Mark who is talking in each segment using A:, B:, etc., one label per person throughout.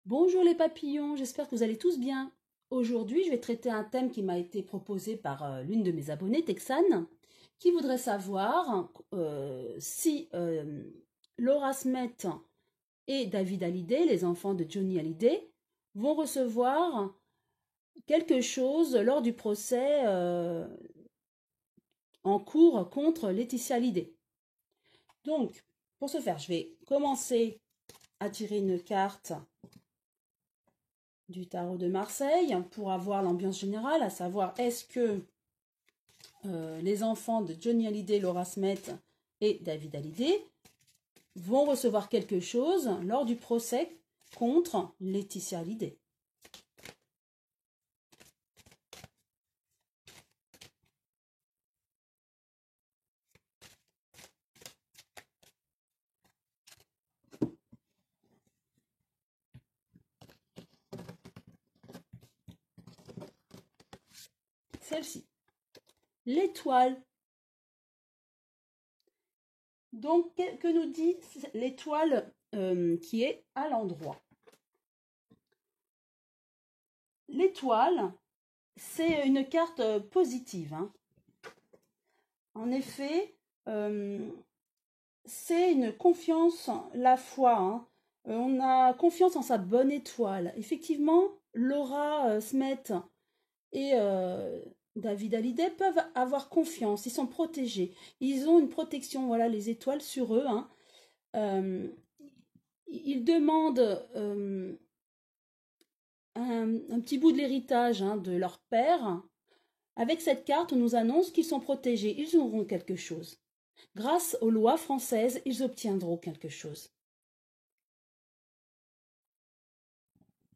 A: Bonjour les papillons, j'espère que vous allez tous bien. Aujourd'hui, je vais traiter un thème qui m'a été proposé par l'une de mes abonnées, Texane, qui voudrait savoir si Laura Smet et David Hallyday, les enfants de Johnny Hallyday, vont recevoir quelque chose lors du procès en cours contre Laetitia Hallyday. Donc, pour ce faire, je vais commencer à tirer une carte du tarot de Marseille pour avoir l'ambiance générale, à savoir est-ce que les enfants de Johnny Hallyday, Laura Smet et David Hallyday vont recevoir quelque chose lors du procès contre Laetitia Hallyday. Celle-ci. L'étoile. Donc, que nous dit l'étoile qui est à l'endroit? L'étoile, c'est une carte positive. Hein. En effet, c'est une confiance, la foi. Hein. On a confiance en sa bonne étoile. Effectivement, Laura Smet et David Hallyday peuvent avoir confiance. Ils sont protégés. Ils ont une protection, voilà, les étoiles sur eux. Hein. Ils demandent un petit bout de l'héritage de leur père. Avec cette carte, on nous annonce qu'ils sont protégés. Ils auront quelque chose. Grâce aux lois françaises, ils obtiendront quelque chose.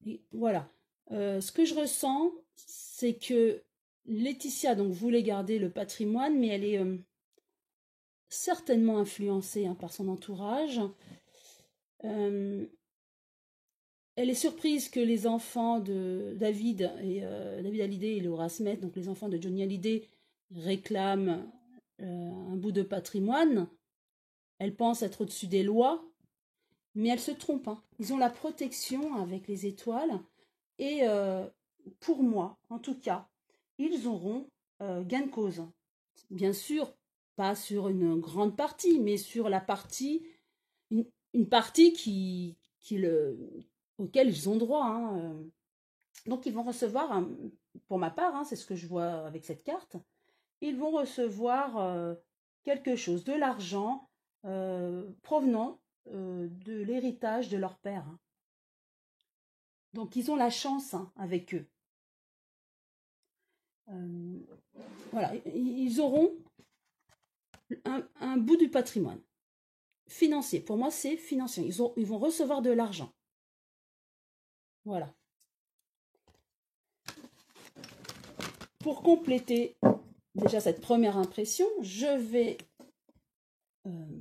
A: Et voilà. Ce que je ressens, c'est que Laetitia donc, voulait garder le patrimoine, mais elle est certainement influencée par son entourage. Elle est surprise que les enfants de David Hallyday et Laura Smet, donc les enfants de Johnny Hallyday, réclament un bout de patrimoine. Elle pense être au-dessus des lois, mais elle se trompe. Hein. Ils ont la protection avec les étoiles. Et pour moi, en tout cas, ils auront gain de cause. Bien sûr, pas sur une grande partie, mais sur la partie, une partie auquel ils ont droit. Hein. Donc, ils vont recevoir, pour ma part, c'est ce que je vois avec cette carte, ils vont recevoir quelque chose, de l'argent provenant de l'héritage de leur père. Hein. Donc, ils ont la chance avec eux. Voilà, ils auront un bout du patrimoine financier. Pour moi, c'est financier. Ils vont recevoir de l'argent. Voilà. Pour compléter déjà cette première impression, je vais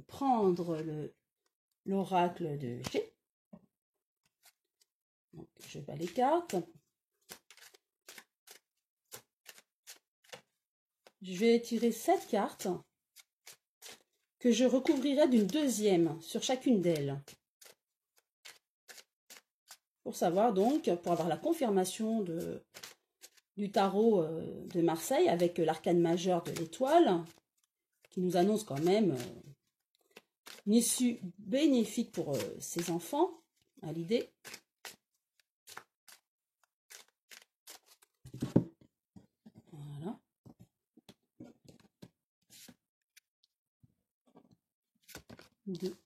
A: prendre l'oracle de G. Donc, je bats les cartes. Je vais tirer 7 cartes que je recouvrirai d'une deuxième sur chacune d'elles. Pour savoir donc, pour avoir la confirmation du tarot de Marseille avec l'arcane majeur de l'étoile, qui nous annonce quand même une issue bénéfique pour ses enfants, à l'idée. Voilà. Deux.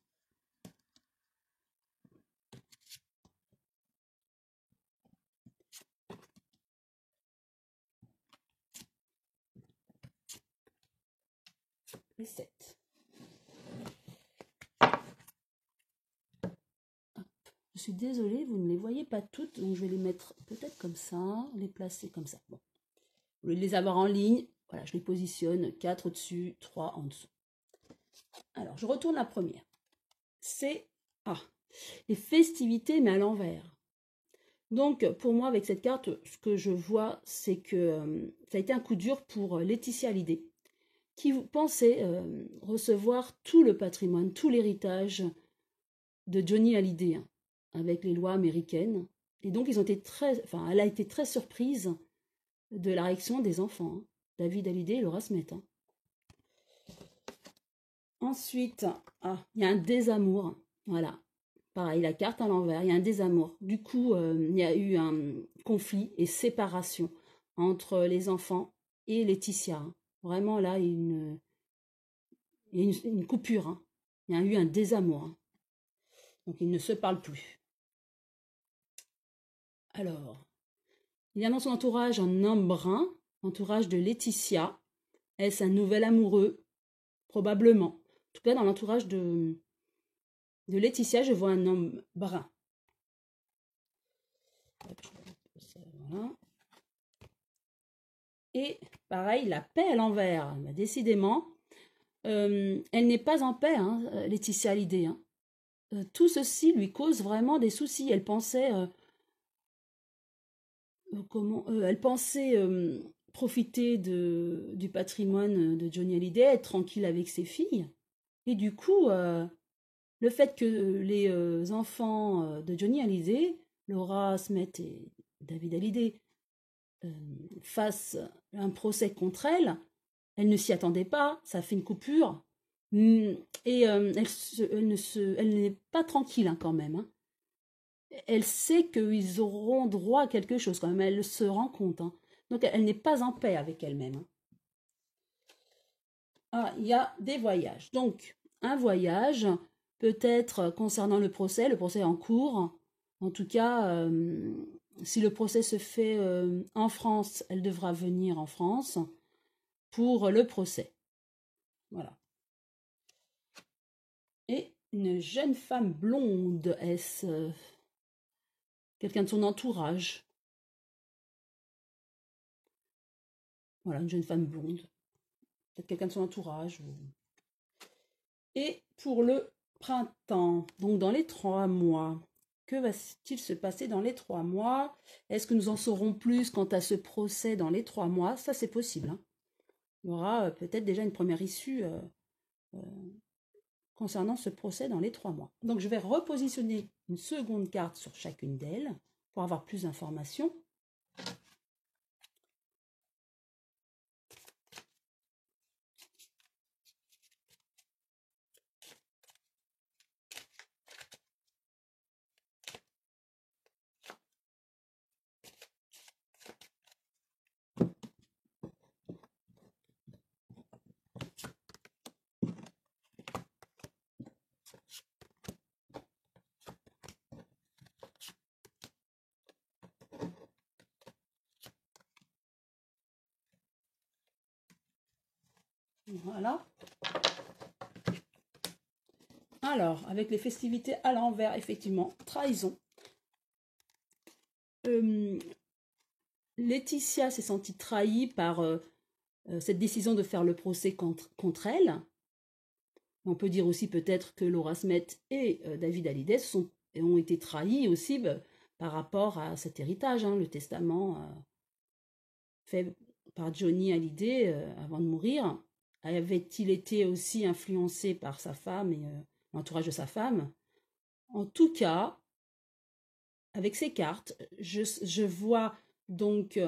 A: Et 7. Je suis désolée, vous ne les voyez pas toutes, donc je vais les mettre peut-être comme ça, les placer comme ça. Bon. Au lieu de les avoir en ligne, voilà, je les positionne 4 au-dessus, 3 en dessous. Alors, je retourne la première. C'est les festivités, mais à l'envers. Donc, pour moi, avec cette carte, ce que je vois, c'est que ça a été un coup dur pour Laetitia Hallyday, qui pensait recevoir tout le patrimoine, tout l'héritage de Johnny Hallyday. Hein. avec les lois américaines. Et donc, elle a été très surprise de la réaction des enfants, hein, David Hallyday et Laura Smet. Hein. Ensuite, il y a un désamour. Voilà. Pareil, la carte à l'envers, il y a un désamour. Du coup, il y a eu un conflit et séparation entre les enfants et Laetitia. Hein. Vraiment, là, il y a une coupure. Hein. Il y a eu un désamour. Hein. Donc, ils ne se parlent plus. Alors, il y a dans son entourage un homme brun, entourage de Laetitia. Est-ce un nouvel amoureux? Probablement. En tout cas, dans l'entourage de Laetitia, je vois un homme brun. Voilà. Et pareil, la paix à l'envers. Décidément, elle n'est pas en paix, hein, Laetitia Hallyday. Hein. Tout ceci lui cause vraiment des soucis. Elle pensait, profiter du patrimoine de Johnny Hallyday, être tranquille avec ses filles. Et du coup, le fait que les enfants de Johnny Hallyday, Laura Smet et David Hallyday, fassent un procès contre elle, elle ne s'y attendait pas, ça fait une coupure, et elle n'est pas tranquille hein, quand même. Hein. Elle sait qu'ils auront droit à quelque chose quand même, elle se rend compte. Hein. Donc elle n'est pas en paix avec elle-même. Hein. Ah, il y a des voyages. Donc, un voyage, peut-être concernant le procès est en cours. En tout cas, si le procès se fait en France, elle devra venir en France pour le procès. Voilà. Et une jeune femme blonde, est-ce quelqu'un de son entourage? Voilà, une jeune femme blonde. Peut-être quelqu'un de son entourage. Et pour le printemps, donc dans les 3 mois, que va-t-il se passer dans les 3 mois? Est-ce que nous en saurons plus quant à ce procès dans les 3 mois? Ça, c'est possible. Hein. Il y aura peut-être déjà une première issue concernant ce procès dans les 3 mois. Donc, je vais repositionner une seconde carte sur chacune d'elles pour avoir plus d'informations. Voilà. Alors, avec les festivités à l'envers, effectivement, trahison. Laetitia s'est sentie trahie par cette décision de faire le procès contre elle. On peut dire aussi peut-être que Laura Smet et David Hallyday ont été trahis aussi par rapport à cet héritage, hein, le testament fait par Johnny Hallyday avant de mourir. Avait-il été aussi influencé par sa femme et l'entourage de sa femme? En tout cas, avec ces cartes, je vois donc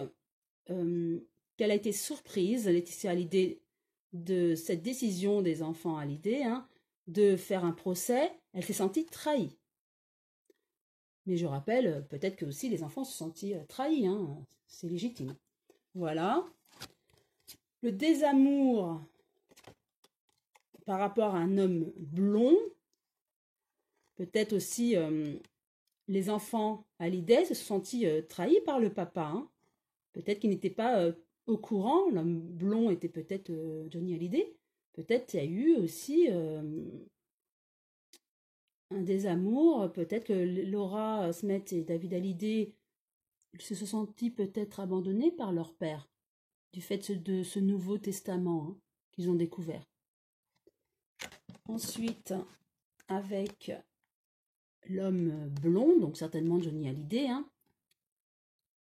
A: qu'elle a été surprise, Laetitia Hallyday, de cette décision des enfants Hallyday hein, de faire un procès. Elle s'est sentie trahie. Mais je rappelle, peut-être que aussi les enfants se sont sentis trahis. Hein, c'est légitime. Voilà. Le désamour par rapport à un homme blond. Peut-être aussi les enfants Hallyday se sont sentis trahis par le papa. Hein. Peut-être qu'ils n'étaient pas au courant. L'homme blond était peut-être Johnny Hallyday. Peut-être il y a eu aussi un désamour. Peut-être que Laura Smet et David Hallyday se sont sentis peut-être abandonnés par leur père du fait de ce Nouveau Testament hein, qu'ils ont découvert. Ensuite, avec l'homme blond, donc certainement Johnny Hallyday, hein,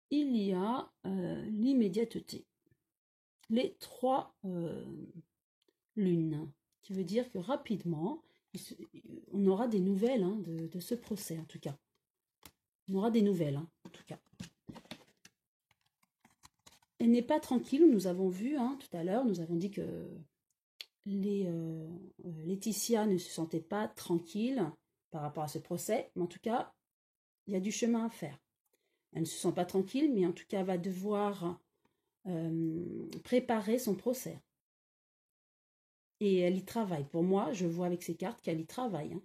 A: il y a l'immédiateté. Les 3 lunes, qui veut dire que rapidement, on aura des nouvelles hein, de ce procès en tout cas. On aura des nouvelles, hein, en tout cas. Elle n'est pas tranquille, nous avons vu, hein, tout à l'heure, nous avons dit que Laetitia ne se sentait pas tranquille par rapport à ce procès, mais en tout cas, il y a du chemin à faire. Elle ne se sent pas tranquille, mais en tout cas, elle va devoir préparer son procès. Et elle y travaille. Pour moi, je vois avec ces cartes qu'elle y travaille. Hein.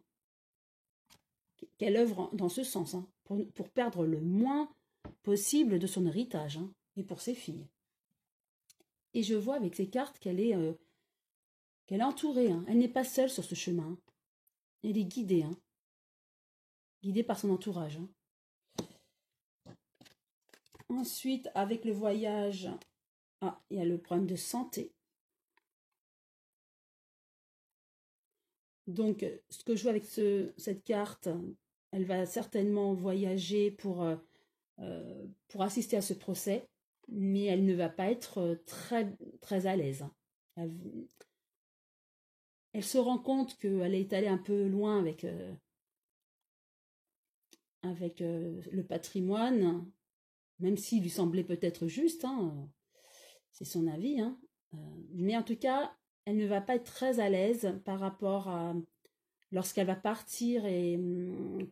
A: Qu'elle œuvre dans ce sens, hein, pour perdre le moins possible de son héritage, hein, et pour ses filles. Et je vois avec ces cartes qu'elle est entourée. Hein. Elle n'est pas seule sur ce chemin. Hein. Elle est guidée. Hein. Guidée par son entourage. Hein. Ensuite, avec le voyage, il y a le problème de santé. Donc, ce que je vois avec cette carte, elle va certainement voyager pour assister à ce procès, mais elle ne va pas être très, très à l'aise. Elle se rend compte qu'elle est allée un peu loin avec le patrimoine, même s'il lui semblait peut-être juste, hein, c'est son avis, hein, mais en tout cas, elle ne va pas être très à l'aise par rapport à lorsqu'elle va partir et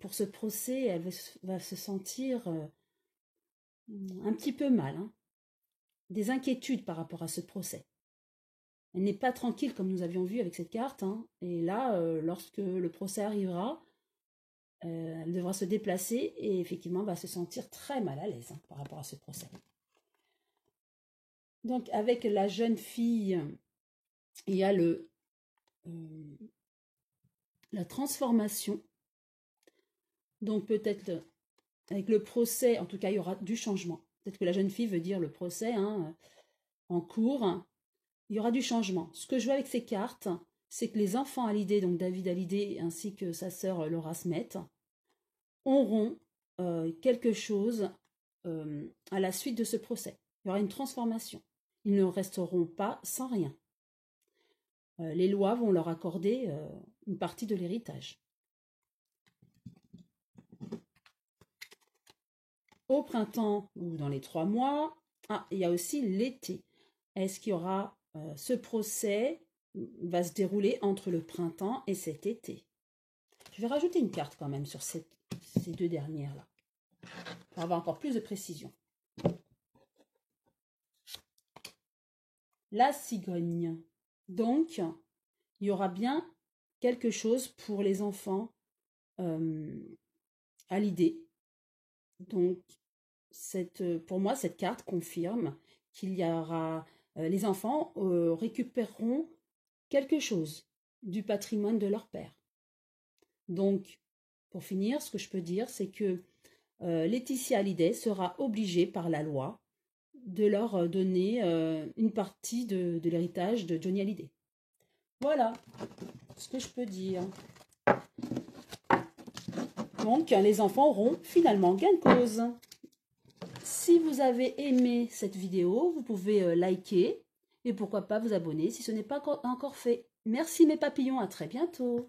A: pour ce procès, elle va se sentir un petit peu mal, hein, des inquiétudes par rapport à ce procès. Elle n'est pas tranquille comme nous avions vu avec cette carte, hein, et là, lorsque le procès arrivera, elle devra se déplacer et effectivement va se sentir très mal à l'aise, hein, par rapport à ce procès. Donc avec la jeune fille, il y a la transformation. Donc peut-être avec le procès, en tout cas il y aura du changement. Peut-être que la jeune fille veut dire le procès, hein, en cours. Il y aura du changement. Ce que je vois avec ces cartes, c'est que les enfants Hallyday, donc David Hallyday ainsi que sa sœur Laura Smet, auront quelque chose à la suite de ce procès. Il y aura une transformation. Ils ne resteront pas sans rien. Les lois vont leur accorder une partie de l'héritage. Au printemps ou dans les 3 mois, il y a aussi l'été. Est-ce qu'il y aura ce procès va se dérouler entre le printemps et cet été? Je vais rajouter une carte quand même sur ces 2 dernières-là, pour avoir encore plus de précision. La cigogne. Donc, il y aura bien quelque chose pour les enfants Hallyday. Donc, pour moi, cette carte confirme qu'il y aura... les enfants récupéreront quelque chose du patrimoine de leur père. Donc, pour finir, ce que je peux dire, c'est que Laetitia Hallyday sera obligée par la loi de leur donner une partie de l'héritage de Johnny Hallyday. Voilà ce que je peux dire. Donc, les enfants auront finalement gain de cause. Si vous avez aimé cette vidéo, vous pouvez liker et pourquoi pas vous abonner si ce n'est pas encore fait. Merci mes papillons, à très bientôt.